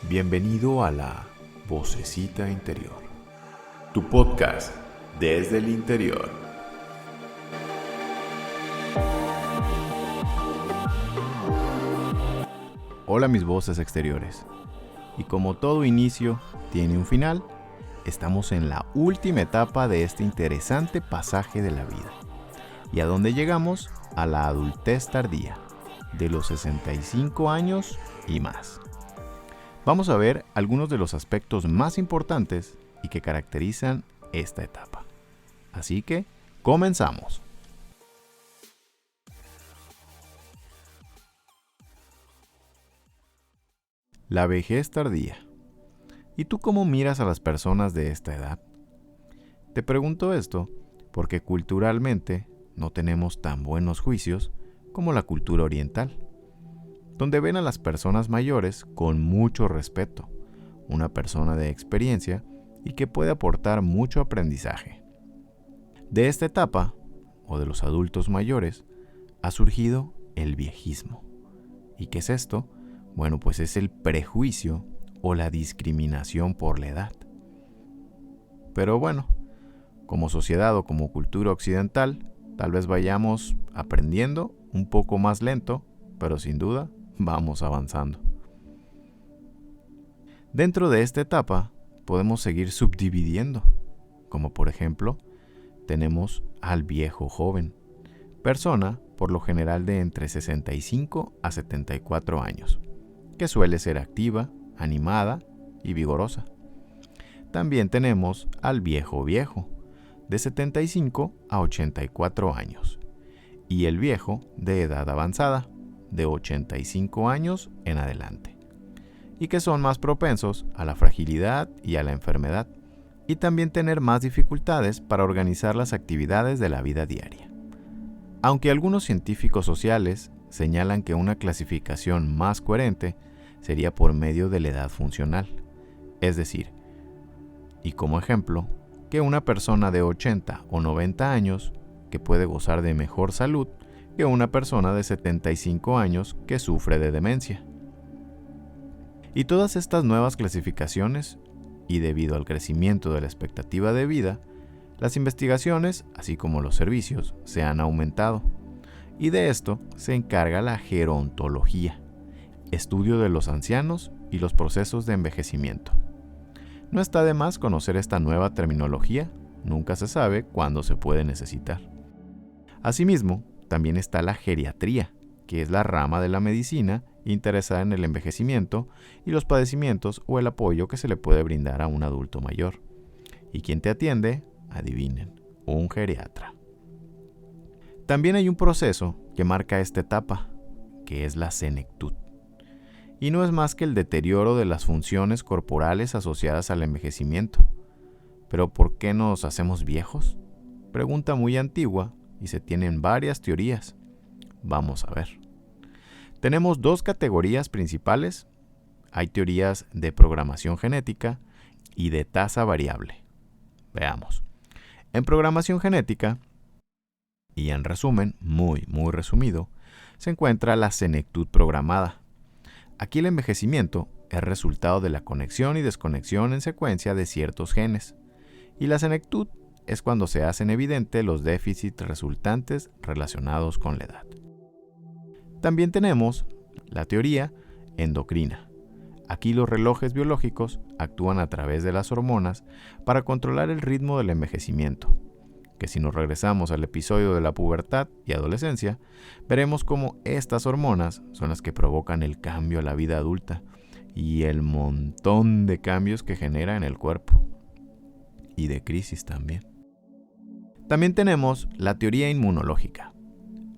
Bienvenido a la Vocecita Interior, tu podcast desde el interior. Hola mis voces exteriores. Y como todo inicio tiene un final, estamos en la última etapa de este interesante pasaje de la vida. ¿Y a dónde llegamos? A la adultez tardía, de los 65 años y más. Vamos a ver algunos de los aspectos más importantes y que caracterizan esta etapa. Así que, comenzamos. La vejez tardía. ¿Y tú cómo miras a las personas de esta edad? Te pregunto esto porque culturalmente no tenemos tan buenos juicios como la cultura oriental, donde ven a las personas mayores con mucho respeto, una persona de experiencia y que puede aportar mucho aprendizaje. De esta etapa, o de los adultos mayores, ha surgido el viejismo. ¿Y qué es esto? Bueno, pues es el prejuicio o la discriminación por la edad. Pero bueno, como sociedad o como cultura occidental, tal vez vayamos aprendiendo un poco más lento, pero sin duda vamos avanzando. Dentro de esta etapa podemos seguir subdividiendo, como por ejemplo, tenemos al viejo joven, persona por lo general de entre 65 a 74 años, que suele ser activa, animada y vigorosa. También tenemos al viejo viejo, de 75 a 84 años, y el viejo de edad avanzada, de 85 años en adelante, y que son más propensos a la fragilidad y a la enfermedad, y también tener más dificultades para organizar las actividades de la vida diaria. Aunque algunos científicos sociales señalan que una clasificación más coherente sería por medio de la edad funcional, es decir, y como ejemplo, que una persona de 80 o 90 años que puede gozar de mejor salud que una persona de 75 años que sufre de demencia. Y todas estas nuevas clasificaciones, y debido al crecimiento de la expectativa de vida, las investigaciones, así como los servicios, se han aumentado. Y de esto se encarga la gerontología, estudio de los ancianos y los procesos de envejecimiento. No está de más conocer esta nueva terminología, nunca se sabe cuándo se puede necesitar. Asimismo, también está la geriatría, que es la rama de la medicina interesada en el envejecimiento y los padecimientos o el apoyo que se le puede brindar a un adulto mayor. ¿Y quién te atiende? Adivinen, un geriatra. También hay un proceso que marca esta etapa, que es la senectud. Y no es más que el deterioro de las funciones corporales asociadas al envejecimiento. ¿Pero por qué nos hacemos viejos? Pregunta muy antigua y se tienen varias teorías. Vamos a ver. Tenemos dos categorías principales. Hay teorías de programación genética y de tasa variable. Veamos. En programación genética, y en resumen, muy resumido, se encuentra la senectud programada. Aquí el envejecimiento es resultado de la conexión y desconexión en secuencia de ciertos genes, y la senectud es cuando se hacen evidentes los déficits resultantes relacionados con la edad. También tenemos la teoría endocrina. Aquí los relojes biológicos actúan a través de las hormonas para controlar el ritmo del envejecimiento, que si nos regresamos al episodio de la pubertad y adolescencia, veremos cómo estas hormonas son las que provocan el cambio a la vida adulta y el montón de cambios que genera en el cuerpo, y de crisis también. También tenemos la teoría inmunológica.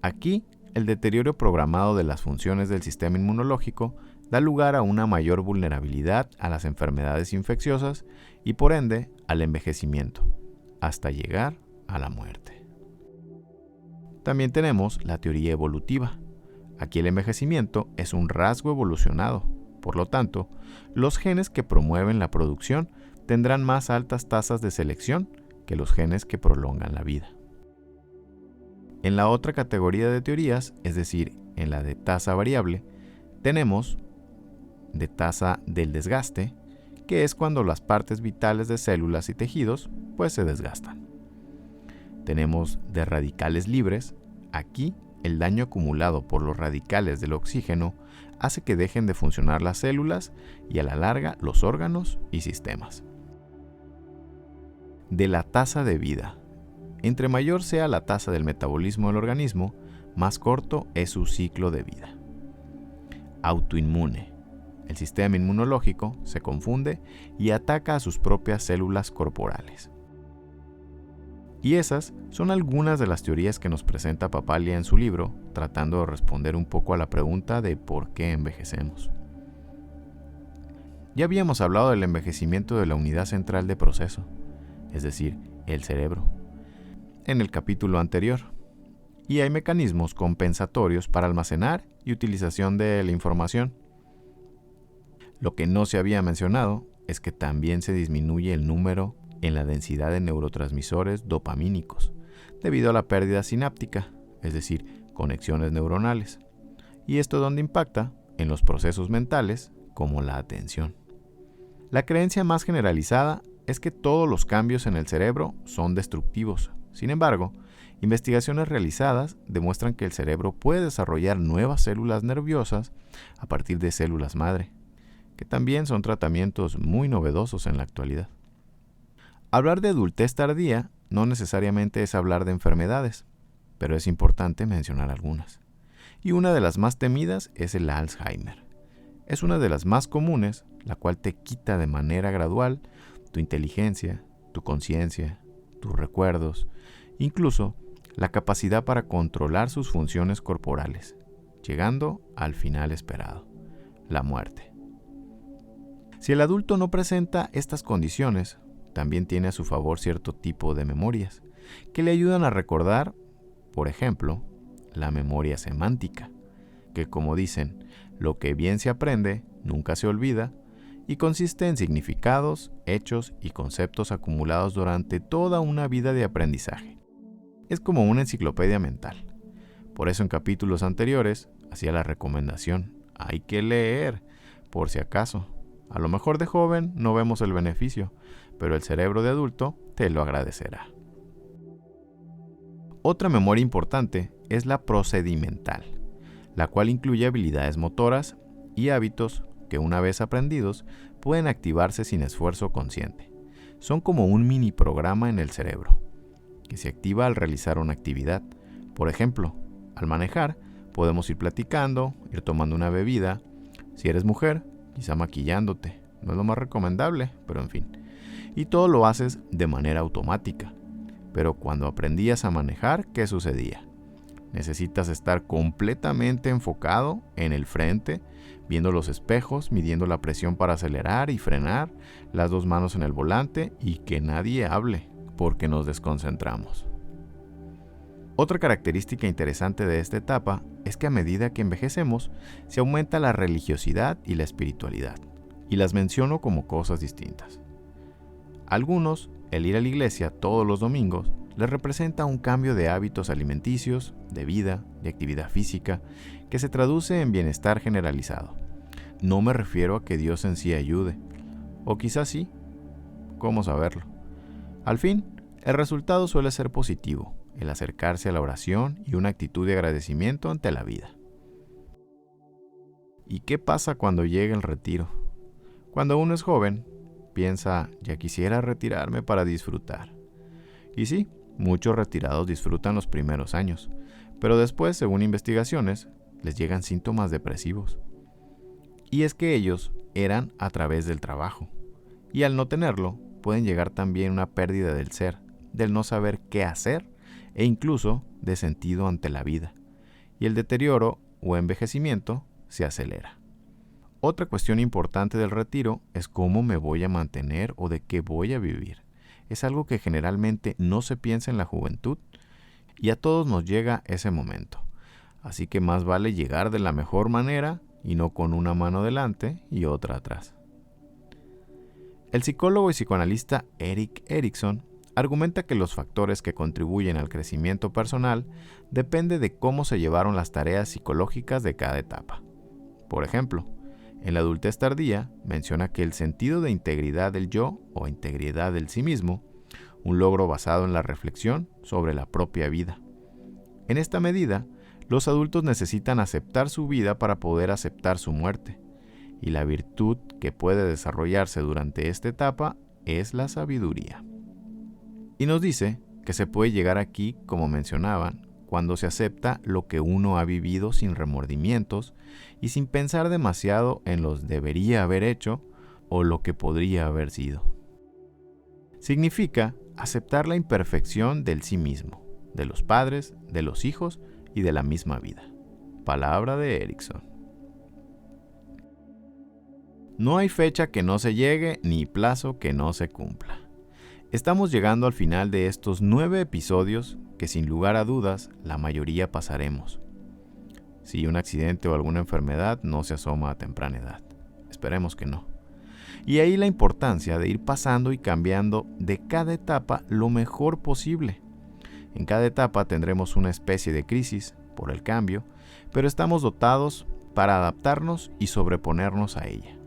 Aquí, el deterioro programado de las funciones del sistema inmunológico da lugar a una mayor vulnerabilidad a las enfermedades infecciosas y por ende al envejecimiento, hasta llegar a la muerte. También tenemos la teoría evolutiva. Aquí el envejecimiento es un rasgo evolucionado, por lo tanto, los genes que promueven la producción tendrán más altas tasas de selección que los genes que prolongan la vida. En la otra categoría de teorías, es decir, en la de tasa variable, tenemos de tasa del desgaste, que es cuando las partes vitales de células y tejidos pues se desgastan. Tenemos de radicales libres. Aquí el daño acumulado por los radicales del oxígeno hace que dejen de funcionar las células y a la larga los órganos y sistemas. De la tasa de vida. Entre mayor sea la tasa del metabolismo del organismo, más corto es su ciclo de vida. Autoinmune. El sistema inmunológico se confunde y ataca a sus propias células corporales. Y esas son algunas de las teorías que nos presenta Papalia en su libro, tratando de responder un poco a la pregunta de por qué envejecemos. Ya habíamos hablado del envejecimiento de la unidad central de proceso, es decir, el cerebro, en el capítulo anterior. Y hay mecanismos compensatorios para almacenar y utilización de la información. Lo que no se había mencionado es que también se disminuye el número en la densidad de neurotransmisores dopamínicos, debido a la pérdida sináptica, es decir, conexiones neuronales. Y esto donde impacta en los procesos mentales como la atención. La creencia más generalizada es que todos los cambios en el cerebro son destructivos. Sin embargo, investigaciones realizadas demuestran que el cerebro puede desarrollar nuevas células nerviosas a partir de células madre, que también son tratamientos muy novedosos en la actualidad. Hablar de adultez tardía no necesariamente es hablar de enfermedades, pero es importante mencionar algunas. Y una de las más temidas es el Alzheimer. Es una de las más comunes, la cual te quita de manera gradual tu inteligencia, tu conciencia, tus recuerdos, incluso la capacidad para controlar sus funciones corporales, llegando al final esperado, la muerte. Si el adulto no presenta estas condiciones, también tiene a su favor cierto tipo de memorias, que le ayudan a recordar, por ejemplo, la memoria semántica, que como dicen, lo que bien se aprende nunca se olvida, y consiste en significados, hechos y conceptos acumulados durante toda una vida de aprendizaje. Es como una enciclopedia mental. Por eso en capítulos anteriores hacía la recomendación, hay que leer, por si acaso. A lo mejor de joven no vemos el beneficio, pero el cerebro de adulto te lo agradecerá. Otra memoria importante es la procedimental, la cual incluye habilidades motoras y hábitos que una vez aprendidos pueden activarse sin esfuerzo consciente. Son como un mini programa en el cerebro, que se activa al realizar una actividad. Por ejemplo, al manejar, podemos ir platicando, ir tomando una bebida. Si eres mujer, quizá maquillándote. No es lo más recomendable, pero en fin. Y todo lo haces de manera automática. Pero cuando aprendías a manejar, ¿qué sucedía? Necesitas estar completamente enfocado en el frente, viendo los espejos, midiendo la presión para acelerar y frenar, las dos manos en el volante y que nadie hable, porque nos desconcentramos. Otra característica interesante de esta etapa es que a medida que envejecemos, se aumenta la religiosidad y la espiritualidad, y las menciono como cosas distintas. A algunos, el ir a la iglesia todos los domingos les representa un cambio de hábitos alimenticios, de vida, de actividad física, que se traduce en bienestar generalizado. No me refiero a que Dios en sí ayude, o quizás sí, ¿cómo saberlo? Al fin, el resultado suele ser positivo, el acercarse a la oración y una actitud de agradecimiento ante la vida. ¿Y qué pasa cuando llega el retiro? Cuando uno es joven, piensa, ya quisiera retirarme para disfrutar. Y sí, muchos retirados disfrutan los primeros años, pero después, según investigaciones, les llegan síntomas depresivos. Y es que ellos eran a través del trabajo, y al no tenerlo, pueden llegar también una pérdida del ser, del no saber qué hacer, e incluso de sentido ante la vida, y el deterioro o envejecimiento se acelera. Otra cuestión importante del retiro es cómo me voy a mantener o de qué voy a vivir. Es algo que generalmente no se piensa en la juventud y a todos nos llega ese momento. Así que más vale llegar de la mejor manera y no con una mano delante y otra atrás. El psicólogo y psicoanalista Erik Erikson argumenta que los factores que contribuyen al crecimiento personal dependen de cómo se llevaron las tareas psicológicas de cada etapa. Por ejemplo, En la adultez tardía menciona que el sentido de integridad del yo o integridad del sí mismo, un logro basado en la reflexión sobre la propia vida. En esta medida, los adultos necesitan aceptar su vida para poder aceptar su muerte, y la virtud que puede desarrollarse durante esta etapa es la sabiduría. Y nos dice que se puede llegar aquí, como mencionaban, cuando se acepta lo que uno ha vivido sin remordimientos y sin pensar demasiado en los debería haber hecho o lo que podría haber sido. Significa aceptar la imperfección del sí mismo, de los padres, de los hijos y de la misma vida. Palabra de Erickson. No hay fecha que no se llegue ni plazo que no se cumpla. Estamos llegando al final de estos 9 episodios que sin lugar a dudas la mayoría pasaremos. Si un accidente o alguna enfermedad no se asoma a temprana edad. Esperemos que no. Y ahí la importancia de ir pasando y cambiando de cada etapa lo mejor posible. En cada etapa tendremos una especie de crisis por el cambio, pero estamos dotados para adaptarnos y sobreponernos a ella,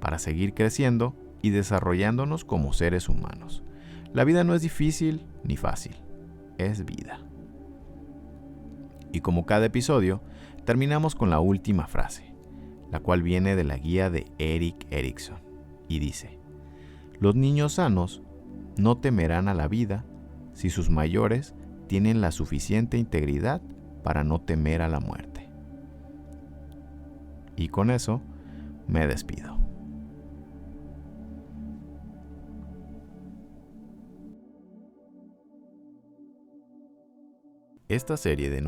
para seguir creciendo y desarrollándonos como seres humanos. La vida no es difícil ni fácil, es vida. Y como cada episodio, terminamos con la última frase, la cual viene de la guía de Erik Erikson, y dice: los niños sanos no temerán a la vida si sus mayores tienen la suficiente integridad para no temer a la muerte. Y con eso me despido. Esta serie de